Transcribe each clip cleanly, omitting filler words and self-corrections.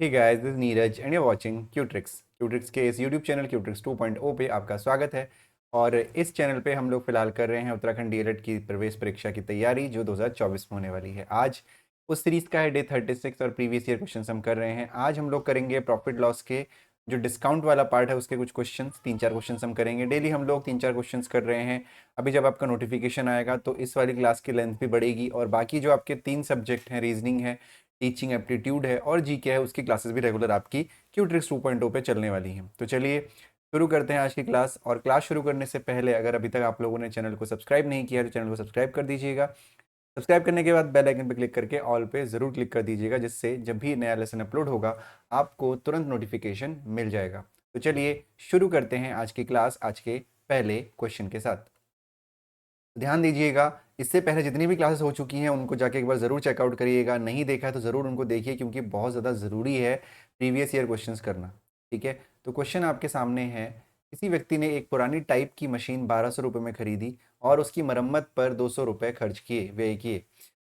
Hey guys, this is Neeraj and you watching Qutrix. Qutrix के इस YouTube channel क्यूट्रिक्स 2.0 पे आपका स्वागत है। और इस चैनल पे हम लोग फिलहाल कर रहे हैं उत्तराखंड डीएलएड की प्रवेश परीक्षा की तैयारी जो 2024 में होने वाली है। आज उस सीरीज का है डे 36 और प्रीवियस ईयर क्वेश्चन हम कर रहे हैं। आज हम लोग करेंगे प्रॉफिट लॉस के जो डिस्काउंट वाला पार्ट है उसके कुछ क्वेश्चंस, 3-4 क्वेश्चंस हम करेंगे। डेली हम लोग 3-4 क्वेश्चंस कर रहे हैं। अभी जब आपका नोटिफिकेशन आएगा तो इस वाली क्लास की लेंथ भी बढ़ेगी और बाकी जो आपके 3 सब्जेक्ट हैं, रीजनिंग है, टीचिंग एप्टीट्यूड है और जीके है, उसकी क्लासेस भी रेगुलर आपकी क्यूट्रिक्स 2.0 पे चलने वाली हैं। तो चलिए शुरू करते हैं आज की क्लास। और क्लास शुरू करने से पहले अगर अभी तक आप लोगों ने चैनल को सब्सक्राइब नहीं किया तो चैनल को सब्सक्राइब कर दीजिएगा। सब्सक्राइब करने के बाद बेल आइकन पर क्लिक करके ऑल पे ज़रूर क्लिक कर दीजिएगा, जिससे जब भी नया लेसन अपलोड होगा आपको तुरंत नोटिफिकेशन मिल जाएगा। तो चलिए शुरू करते हैं आज की क्लास आज के पहले क्वेश्चन के साथ। ध्यान दीजिएगा, इससे पहले जितनी भी क्लासेस हो चुकी हैं उनको जाके एक बार ज़रूर चेकआउट करिएगा। नहीं देखा है तो ज़रूर उनको देखिए, क्योंकि बहुत ज़्यादा ज़रूरी है प्रीवियस ईयर क्वेश्चंस करना। ठीक है, तो क्वेश्चन आपके सामने है। किसी व्यक्ति ने एक पुरानी टाइप की मशीन 1200 रुपये में खरीदी और उसकी मरम्मत पर 200 रुपये खर्च किए व्यय किए।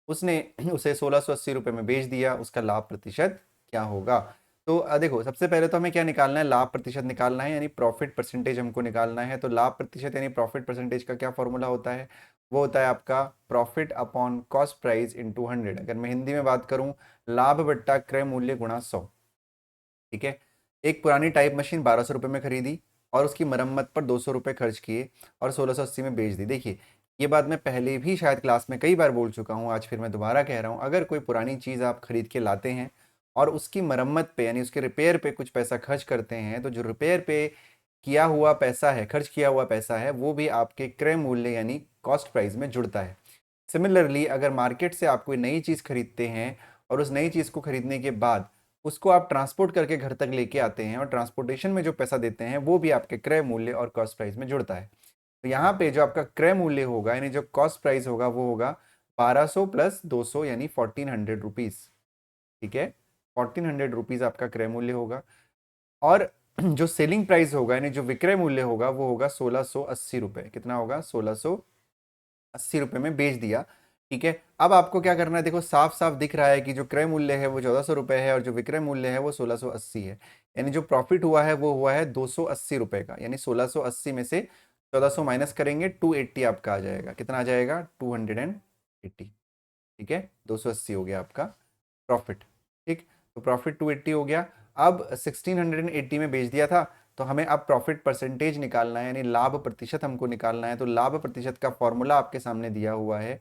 उसने उसे 1680 रुपये में बेच दिया। उसका लाभ प्रतिशत क्या होगा? तो देखो, सबसे पहले तो हमें क्या निकालना है? लाभ प्रतिशत निकालना है, यानी प्रॉफिट परसेंटेज हमको निकालना है। तो लाभ प्रतिशत यानी प्रॉफिट परसेंटेज का क्या फॉर्मूला होता है? वो होता है आपका profit upon cost price into 100। अगर मैं हिंदी में बात करूं, लाभ बट्टा क्रय मूल्य गुणा 100। ठीक है, एक पुरानी टाइप मशीन 1200 रुपये में खरीदी और उसकी मरम्मत पर 200 रुपये खर्च किए और 1680 में बेच दी। देखिए, ये बात मैं पहले भी शायद क्लास में कई बार बोल चुका हूँ, आज फिर मैं दोबारा कह रहा हूँ। अगर कोई पुरानी चीज़ आप खरीद के लाते हैं और उसकी मरम्मत पे यानी उसके रिपेयर पे कुछ पैसा खर्च करते हैं, तो जो रिपेयर पे किया हुआ पैसा है, खर्च किया हुआ पैसा है, वो भी आपके क्रय मूल्य यानी कॉस्ट प्राइस में जुड़ता है। सिमिलरली, अगर मार्केट से आप कोई नई चीज़ खरीदते हैं और उस नई चीज़ को खरीदने के बाद उसको आप ट्रांसपोर्ट करके घर तक लेके आते हैं और ट्रांसपोर्टेशन में जो पैसा देते हैं वो भी आपके क्रय मूल्य और कॉस्ट प्राइस में जुड़ता है। तो यहाँ पे जो आपका क्रय मूल्य होगा यानी जो कॉस्ट प्राइस होगा वो होगा 1200 प्लस 200 यानी 1400 रुपीज़। ठीक है, 1400 रुपीज़ आपका क्रय मूल्य होगा। और जो सेलिंग प्राइस होगा यानी जो विक्रय मूल्य होगा वो होगा 1680 रुपये। कितना होगा? 1680 रुपये में बेच दिया। ठीक है, अब आपको क्या करना है? देखो, साफ साफ दिख रहा है कि जो क्रय मूल्य है वो 1400 रुपये है और जो विक्रय मूल्य है वो 1680 है। यानी जो प्रॉफिट हुआ है वो हुआ है 280 रुपये का। यानी 1680 में से 1400 माइनस करेंगे, 280 आपका आ जाएगा। कितना आ जाएगा? 280। ठीक है, 280 हो गया आपका प्रॉफिट। ठीक, तो प्रॉफिट 280 हो गया। अब 1680 में बेच दिया था, तो हमें अब प्रॉफिट परसेंटेज निकालना है, यानी लाभ प्रतिशत हमको निकालना है। तो लाभ प्रतिशत का फॉर्मूला आपके सामने दिया हुआ है,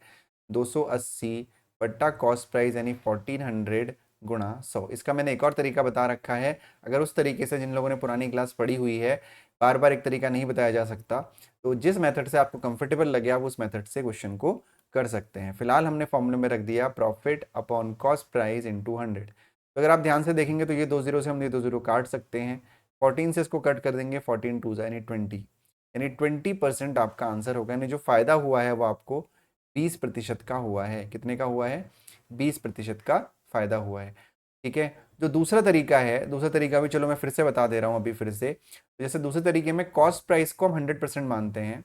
280 बट्टा कॉस्ट प्राइस यानी 1400 गुणा 100। इसका मैंने एक और तरीका बता रखा है। अगर उस तरीके से जिन लोगों ने पुरानी क्लास पढ़ी हुई है, बार बार एक तरीका नहीं बताया जा सकता, तो जिस मेथड से आपको कंफर्टेबल लगे आप उस मेथड से क्वेश्चन को कर सकते हैं। फिलहाल हमने फॉर्मूले में रख दिया profit upon cost price into 100। तो अगर आप ध्यान से देखेंगे तो ये 2 0 से हम ये 2 0 काट सकते हैं। 14 से इसको कट कर देंगे, 14 टू यानी 20, यानी 20% आपका आंसर होगा। यानी जो फायदा हुआ है वो आपको 20% का हुआ है। कितने का हुआ है? 20% का फायदा हुआ है। ठीक है, जो दूसरा तरीका है, दूसरा तरीका भी चलो मैं फिर से बता दे रहा हूँ अभी फिर से। जैसे दूसरे तरीके में कॉस्ट प्राइस को हम 100% मानते हैं,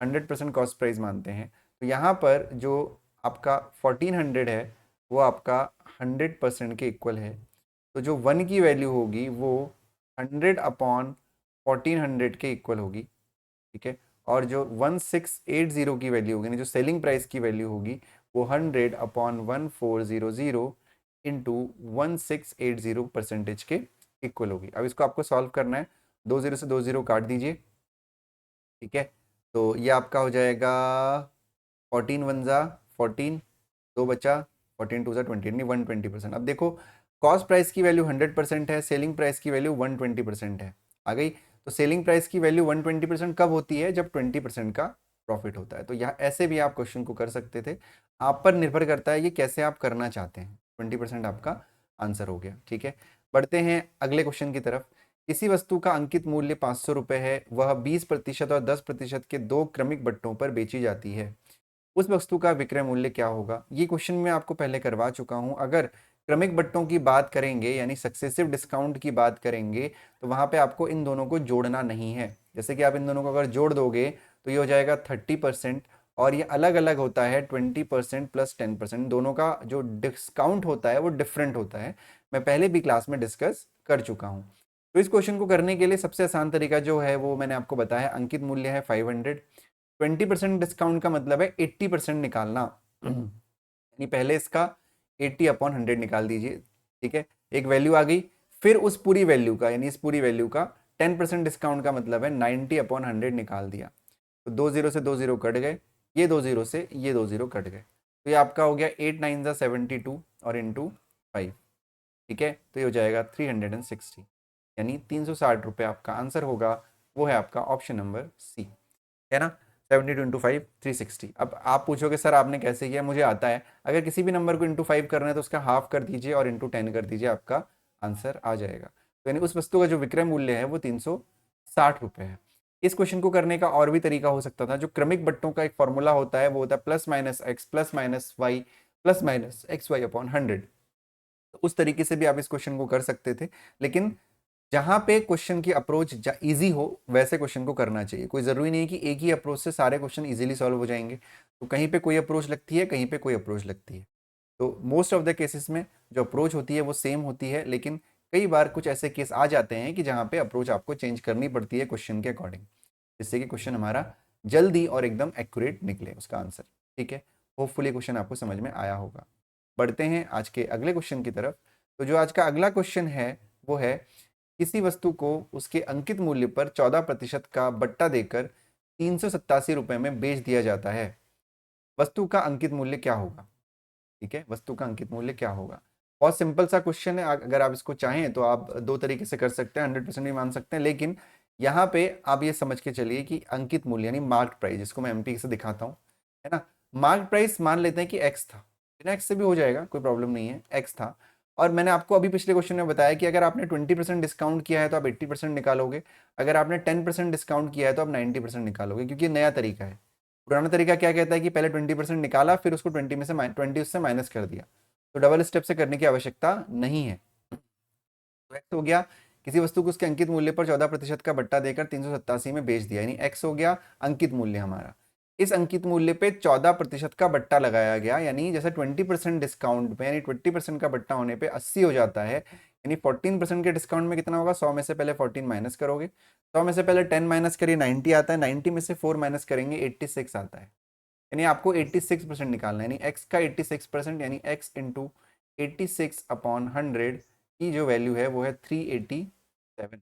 100% कॉस्ट प्राइस मानते हैं। तो यहाँ पर जो आपका 1400 है वो आपका 100% के इक्वल है। तो जो 1 की वैल्यू होगी वो 100 अपॉन 1400 के इक्वल होगी। ठीक है, और जो 1680 की वैल्यू होगी, जो सेलिंग प्राइस की वैल्यू होगी, वो 100 अपॉन 1400 इंटू 1680 परसेंटेज के इक्वल होगी। अब इसको आपको सॉल्व करना है। 2 0 से 2 0 काट दीजिए। ठीक है, तो ये आपका हो जाएगा 14 1 जा 14, 2 बचा, 14 2 जा 20, यानी 120%। अब देखो, कॉस्ट प्राइस की वैल्यू 100% है, सेलिंग प्राइस की वैल्यू 120% है। आ गई? तो सेलिंग प्राइस की वैल्यू 120% कब होती है? जब 20% का प्रॉफिट होता है। तो यहाँ ऐसे भी आप क्वेश्चन को कर सकते थे। आप पर निर्भर करता है ये कैसे आप करना चाहते हैं। 20% आपका आंसर हो गया। ठीक है, बढ़ते हैं अगले क्वेश्चन की तरफ। किसी वस्तु का अंकित मूल्य 500 रुपये है, वह 20% और 10% के दो क्रमिक बट्टों पर बेची जाती है। उस वस्तु का विक्रय मूल्य क्या होगा? ये क्वेश्चन मैं आपको पहले करवा चुका हूं। अगर क्रमिक बट्टों की बात करेंगे यानी सक्सेसिव डिस्काउंट की बात करेंगे, तो वहां पे आपको इन दोनों को जोड़ना नहीं है। जैसे कि आप इन दोनों को अगर जोड़ दोगे तो ये हो जाएगा 30%, और ये अलग अलग होता है 20% प्लस 10%। दोनों का जो डिस्काउंट होता है वो डिफरेंट होता है। मैं पहले भी क्लास में डिस्कस कर चुका हूँ। तो इस क्वेश्चन को करने के लिए सबसे आसान तरीका जो है वो मैंने आपको बताया, अंकित मूल्य है 500, 20% डिस्काउंट का मतलब है 80% निकालना। यानी पहले इसका 80/100 निकाल दीजिए, ठीक है, एक वैल्यू आ गई। फिर उस पूरी वैल्यू का, यानी इस पूरी वैल्यू का 10% डिस्काउंट का मतलब है 90/100 निकाल दिया। तो 2 जीरो से 2 जीरो कट गए, ये 2 जीरो से ये 2 जीरो कट गए, तो ये आपका हो गया 8 9 ज़ा 72 और इंटू 5, ठीक है। तो ये हो जाएगा 360, यानी 360 रुपये आपका आंसर होगा। वो है आपका ऑप्शन नंबर सी, है ना। 72 इंटू 5 360। अब आप पूछोगे सर आपने कैसे किया, मुझे आता है। अगर किसी भी नंबर को इंटू 5 करना है तो उसका हाफ कर दीजिए और इंटू 10 कर दीजिए, आपका आंसर आ जाएगा। तो यानी उस वस्तु का जो विक्रय मूल्य है वो 360 रुपये है। इस क्वेश्चन को करने का और भी तरीका हो सकता था। जो क्रमिक बट्टों का एक फॉर्मूला होता है वो होता है plus minus x plus minus y plus minus x y upon 100। उस तरीके से भी आप इस क्वेश्चन को कर सकते थे, लेकिन जहां पे क्वेश्चन की अप्रोच इजी हो वैसे क्वेश्चन को करना चाहिए। कोई जरूरी नहीं कि एक ही अप्रोच से सारे क्वेश्चन इजीली सॉल्व हो जाएंगे। तो कहीं पे कोई अप्रोच लगती है, कहीं पे कोई अप्रोच लगती है। तो मोस्ट ऑफ द केसेस में जो अप्रोच होती है वो सेम होती है, लेकिन कई बार कुछ ऐसे केस आ जाते हैं कि जहाँ पे अप्रोच आपको चेंज करनी पड़ती है क्वेश्चन के अकॉर्डिंग, जिससे कि क्वेश्चन हमारा जल्दी और एकदम एक्यूरेट निकले उसका आंसर, ठीक है। होपफुली क्वेश्चन आपको समझ में आया होगा। बढ़ते हैं आज के अगले क्वेश्चन की तरफ। तो जो आज का अगला क्वेश्चन है वो है, किसी वस्तु को उसके अंकित मूल्य पर 14% का बट्टा देकर 387 रुपए में बेच दिया जाता है। वस्तु का अंकित मूल्य क्या होगा, ठीक है, वस्तु का अंकित मूल्य क्या होगा। बहुत सिंपल सा क्वेश्चन है। अगर आप इसको चाहें तो आप दो तरीके से कर सकते हैं, 100% भी मान सकते हैं, लेकिन यहाँ पे आप ये समझ के चलिए कि अंकित मूल्य यानी मार्क प्राइस, जिसको मैं एमपी से दिखाता हूँ, है ना। मार्क प्राइस मान लेते हैं कि एक्स था, बिना एक्स से भी हो जाएगा, कोई प्रॉब्लम नहीं है, एक्स था। और मैंने आपको अभी पिछले क्वेश्चन में बताया कि अगर आपने 20% डिस्काउंट किया है तो आप 80% निकालोगे, अगर आपने 10% डिस्काउंट किया है तो आप 90% निकालोगे, क्योंकि नया तरीका है। पुराना तरीका क्या कहता है कि पहले 20% निकाला, फिर उसको 20 में से 20 उससे माइनस कर दिया। तो डबल स्टेप से करने की आवश्यकता नहीं है। तो एक्स हो गया, किसी वस्तु को उसके अंकित मूल्य पर 14% का बट्टा देकर 387 में बेच दिया, यानी एक्स हो गया अंकित मूल्य हमारा। इस अंकित मूल्य पे 14% का बट्टा लगाया गया, यानी जैसे 20% डिस्काउंट पे, यानी 20% का बट्टा होने पे 80 हो जाता है, यानी 14% के डिस्काउंट में कितना होगा, 100 में से पहले 14 माइनस करोगे, 100 में से पहले 10 माइनस करिए 90 आता है, 90 में से 4 माइनस करेंगे 86 आता है। यानी आपको 86% निकालना है, यानी x का 86%, यानी x इंटू 86/100 की जो वैल्यू है वो है 387,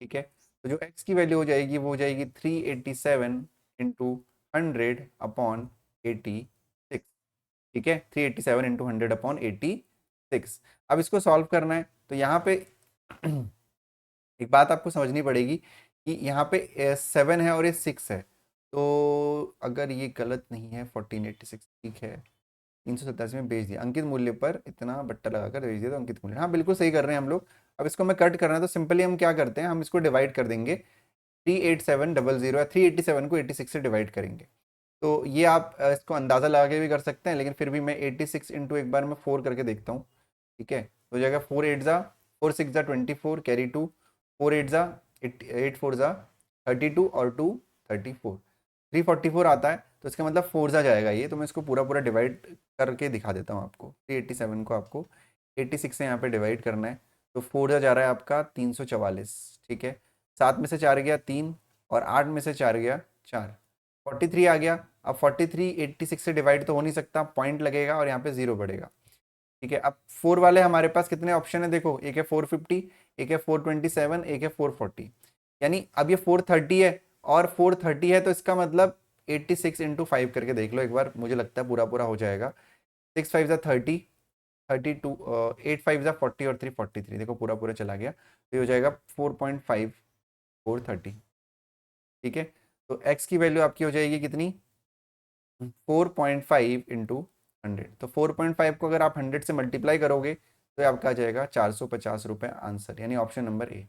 ठीक है। तो जो x की वैल्यू हो जाएगी वो हो जाएगी 387 इंटू 100/86, ठीक है, 387 इंटू 100/86। अब इसको सॉल्व करना है तो यहाँ पे एक बात आपको समझनी पड़ेगी कि यहाँ पे 7 है और ये 6 है, तो अगर ये गलत नहीं है 1486, ठीक है, 387 में बेच दिया, अंकित मूल्य पर इतना बट्टा लगाकर बेच दिया तो अंकित मूल्य, हाँ बिल्कुल सही कर रहे हैं हम लोग। अब इसको हमें कट करना है तो सिंपली हम क्या करते हैं, हम इसको डिवाइड कर देंगे, 38700 या 387 को 86 से डिवाइड करेंगे। तो ये आप इसको अंदाज़ा लगा के भी कर सकते हैं, लेकिन फिर भी मैं 86 इंटू एक बार मैं 4 करके देखता हूँ, ठीक है। तो हो जाएगा 4 8 ज़ा 4 6 ज़ा 24 कैरी 2, 4 8 ज़ा 8 4 ज़ा 32 और 2 34, 344 आता है। तो इसका मतलब 4 ज़ा जाएगा ये, तो मैं इसको पूरा पूरा डिवाइड करके दिखा देता हूँ आपको। 387 को आपको 86 से यहाँ पे डिवाइड करना है, तो 4 ज़ा जा रहा है आपका 344, ठीक है। 7 में से 4 गया 3 और 8 में से 4 गया 4, 43 आ गया। अब 43 86 से डिवाइड तो हो नहीं सकता, पॉइंट लगेगा और यहाँ पे 0 बढ़ेगा, ठीक है। अब 4 वाले हमारे पास कितने ऑप्शन है देखो, एक है 450, एक है 427, एक है 440, यानी अब ये 430 है और 430 है, तो इसका मतलब 86 इंटू 5 करके देख लो एक बार, मुझे लगता है पूरा पूरा हो जाएगा। 6 5 ज़ा 30, 32, 8 5 ज़ा 40 और 3 43, देखो पूरा पूरा चला गया, तो ये हो जाएगा 4.5 430, ठीक है। तो x की वैल्यू आपकी हो जाएगी कितनी, 4.5 इंटू 100। तो 4.5 को अगर आप 100 से मल्टीप्लाई करोगे तो ये आपका आ जाएगा 450 रुपये आंसर, यानी ऑप्शन नंबर ए।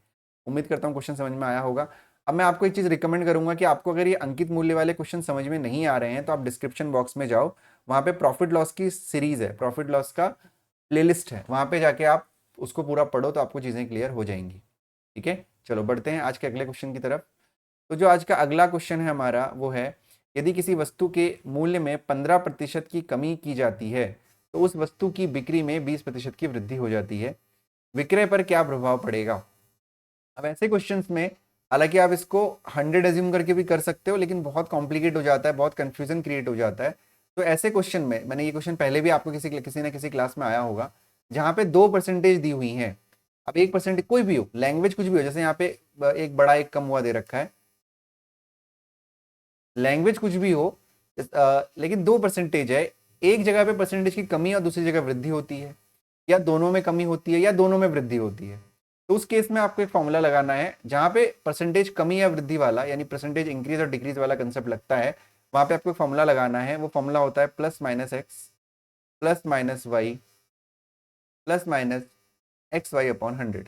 उम्मीद करता हूँ क्वेश्चन समझ में आया होगा। अब मैं आपको एक चीज़ रिकमेंड करूंगा कि आपको अगर ये अंकित मूल्य वाले क्वेश्चन समझ में नहीं आ रहे हैं तो आप डिस्क्रिप्शन बॉक्स में जाओ, वहाँ पे प्रॉफिट लॉस की सीरीज है, प्रॉफिट लॉस का प्लेलिस्ट है, वहाँ पे जाके आप उसको पूरा पढ़ो तो आपको चीज़ें क्लियर हो जाएंगी, ठीक है। चलो बढ़ते हैं आज के अगले क्वेश्चन की तरफ। तो जो आज का अगला क्वेश्चन है हमारा वो है, यदि किसी वस्तु के मूल्य में 15% की कमी की जाती है तो उस वस्तु की बिक्री में 20% की वृद्धि हो जाती है। विक्रय पर क्या प्रभाव पड़ेगा। अब ऐसे क्वेश्चंस में हालांकि आप इसको 100 एज्यूम करके भी कर सकते हो, लेकिन बहुत कॉम्प्लिकेट हो जाता है, बहुत कंफ्यूजन क्रिएट हो जाता है। तो ऐसे क्वेश्चन में, मैंने ये क्वेश्चन पहले भी आपको किसी न किसी क्लास में आया होगा, जहाँ पे 2% दी हुई है। अब 1% कोई भी हो, लैंग्वेज कुछ भी हो, जैसे यहाँ पे एक बड़ा एक कम हुआ दे रखा है, लैंग्वेज कुछ भी हो, लेकिन 2% है, एक जगह पे परसेंटेज की कमी और दूसरी जगह वृद्धि होती है, या दोनों में कमी होती है, या दोनों में वृद्धि होती है। तो उस केस में आपको एक फॉर्मूला लगाना है, जहां पे परसेंटेज कमी या वृद्धि वाला, यानी परसेंटेज इंक्रीज और डिक्रीज वाला कंसेप्ट लगता है, वहां पे आपको एक फॉर्मूला लगाना है। वो फॉर्मूला होता है plus minus x plus minus y plus minus x y upon 100।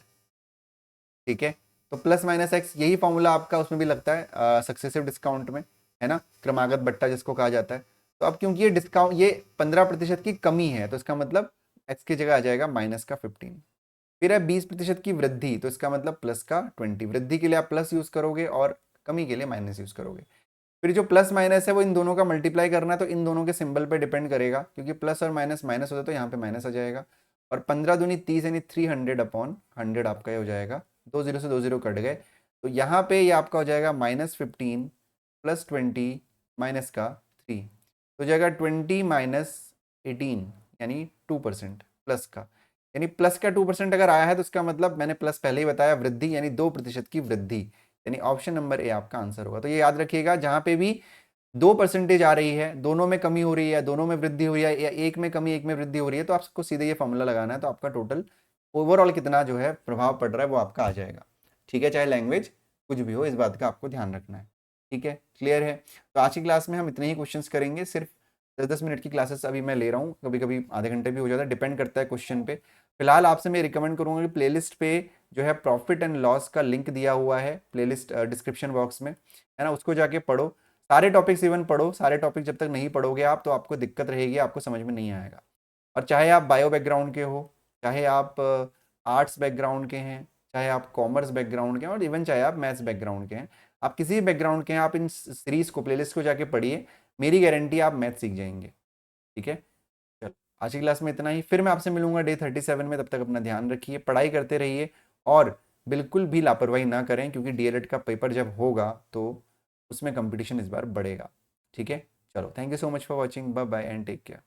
ठीक है, तो प्लस माइनस एक्स, यही फॉर्मूला आपका उसमें भी लगता है सक्सेसिव डिस्काउंट में, है ना, क्रमागत बट्टा जिसको कहा जाता है। तो अब क्योंकि ये डिस्काउंट, ये 15% की कमी है, तो इसका मतलब एक्स की जगह आ जाएगा माइनस का 15। फिर है 20% की वृद्धि, तो इसका मतलब प्लस का 20। वृद्धि के लिए आप प्लस यूज करोगे और कमी के लिए माइनस यूज करोगे। फिर जो प्लस माइनस है वो इन दोनों का मल्टीप्लाई करना है, तो इन दोनों के सिंबल पे डिपेंड करेगा, क्योंकि प्लस और माइनस माइनस होता है तो यहाँ पे माइनस आ जाएगा। और 15 दूनी 30 यानी 300 अपॉन 100 आपका ये हो जाएगा। 2 0 से 2 0 कट गए, तो यहाँ पे ये आपका हो जाएगा -15 प्लस 20 माइनस का 3, तो हो जाएगा 20 माइनस 18 यानी 2% प्लस का। यानी प्लस का 2% अगर आया है तो इसका मतलब, मैंने प्लस पहले ही बताया, वृद्धि यानी 2% की वृद्धि, यानी ऑप्शन नंबर ए आपका आंसर होगा। तो ये याद रखिएगा, जहां पे भी 2% आ रही है, दोनों में कमी हो रही है, दोनों में वृद्धि हो रही है, या एक में कमी एक में वृद्धि हो रही है, तो आपको सीधे ये फॉर्मूला लगाना है, तो आपका टोटल ओवरऑल कितना जो है प्रभाव पड़ रहा है वो आपका आ जाएगा। ठीक है, चाहे लैंग्वेज कुछ भी हो, इस बात का आपको ध्यान रखना है। ठीक है, क्लियर है। तो आज की क्लास में हम इतने ही क्वेश्चंस करेंगे, सिर्फ 10-10 मिनट की क्लासेस अभी मैं ले रहा हूँ, कभी कभी आधे घंटे भी हो जाता है, डिपेंड करता है क्वेश्चन पे। फिलहाल आपसे मैं रिकमेंड करूंगा कि प्लेलिस्ट पे जो है प्रॉफिट एंड लॉस का लिंक दिया हुआ है, प्लेलिस्ट डिस्क्रिप्शन बॉक्स में, है ना, उसको जाके पढ़ो। सारे टॉपिक्स इवन पढ़ो, सारे टॉपिक जब तक नहीं पढ़ोगे आप, तो आपको दिक्कत रहेगी, आपको समझ में नहीं आएगा। और चाहे आप बायो बैकग्राउंड के हो, चाहे आप आर्ट्स बैकग्राउंड के हैं, चाहे आप कॉमर्स बैकग्राउंड के हैं, और इवन चाहे आप मैथ्स बैकग्राउंड के हैं, आप किसी भी बैकग्राउंड के हैं, आप इन सीरीज को, प्लेलिस्ट को जाके पढ़िए, मेरी गारंटी आप मैथ सीख जाएंगे। ठीक है, चलो आज की क्लास में इतना ही, फिर मैं आपसे मिलूंगा डे 37 में। तब तक अपना ध्यान रखिए, पढ़ाई करते रहिए, और बिल्कुल भी लापरवाही ना करें, क्योंकि डीएलएड का पेपर जब होगा तो उसमें कंपटीशन इस बार बढ़ेगा। ठीक है, चलो, thank you so much for watching, bye bye and take care.